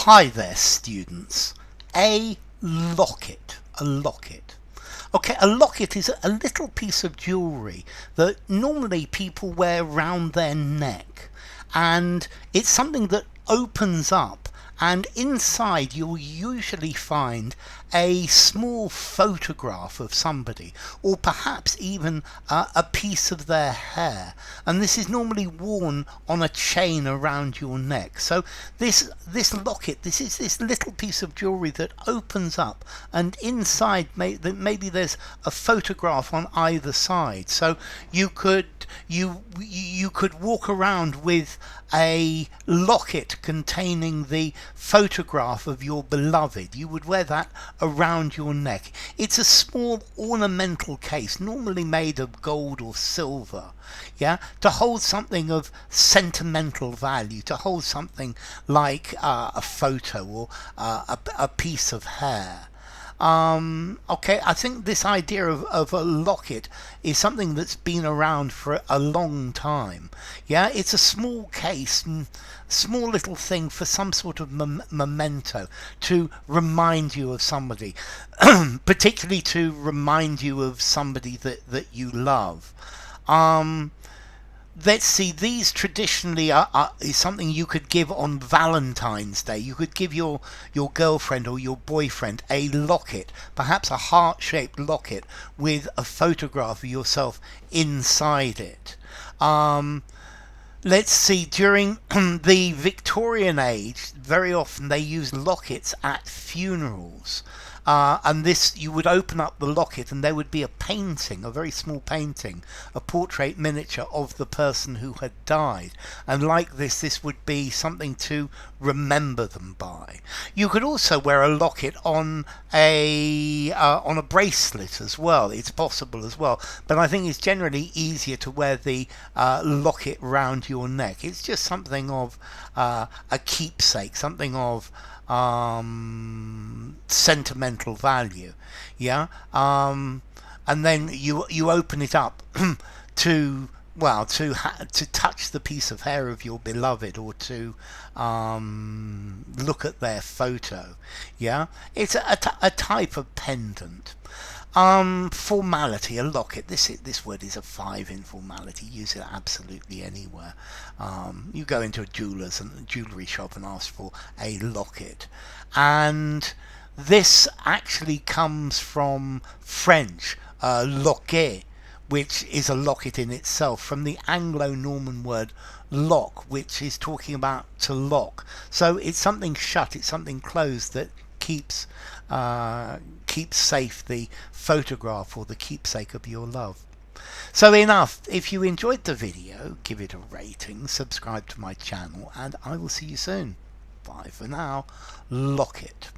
Hi there, students. A locket. A locket. Okay, a locket is a little piece of jewellery that normally people wear round their neck, and it's something that opens up, and inside you'll usually find a small photograph of somebody, or perhaps even a piece of their hair, and this is normally worn on a chain around your neck. So this locket, this is this little piece of jewellery that opens up, and inside maybe there's a photograph on either side, so you could walk around with a locket containing the photograph of your beloved. You would wear that around your neck. It's a small ornamental case, normally made of gold or silver, yeah, to hold something of sentimental value, to hold something like a photo or a piece of hair. Okay, I think this idea of a locket is something that's been around for a long time. Yeah, it's a small case, small little thing for some sort of memento to remind you of somebody, particularly to remind you of somebody that you love. Let's see, these traditionally is something you could give on Valentine's Day. You could give your girlfriend or your boyfriend a locket, perhaps a heart-shaped locket with a photograph of yourself inside it. Let's see, during the Victorian age, very often they used lockets at funerals. And this, you would open up the locket and there would be a painting, a very small painting, a portrait miniature of the person who had died. And like this would be something to remember them by. You could also wear a locket on a bracelet as well. It's possible as well, but I think it's generally easier to wear the locket round your neck. It's just something of a keepsake, something of sentimental value, yeah. And then you open it up to touch the piece of hair of your beloved, or to look at their photo. Yeah, it's a type of pendant. Formality, a locket. This word is a 5 in formality. Use it absolutely anywhere. You go into a jewellery shop and ask for a locket, and this actually comes from French, loquet, which is a locket in itself, from the Anglo-Norman word lock, which is talking about to lock. So it's something shut, it's something closed that keeps safe the photograph or the keepsake of your love. So enough. If you enjoyed the video, give it a rating, subscribe to my channel, and I will see you soon. Bye for now. Locket.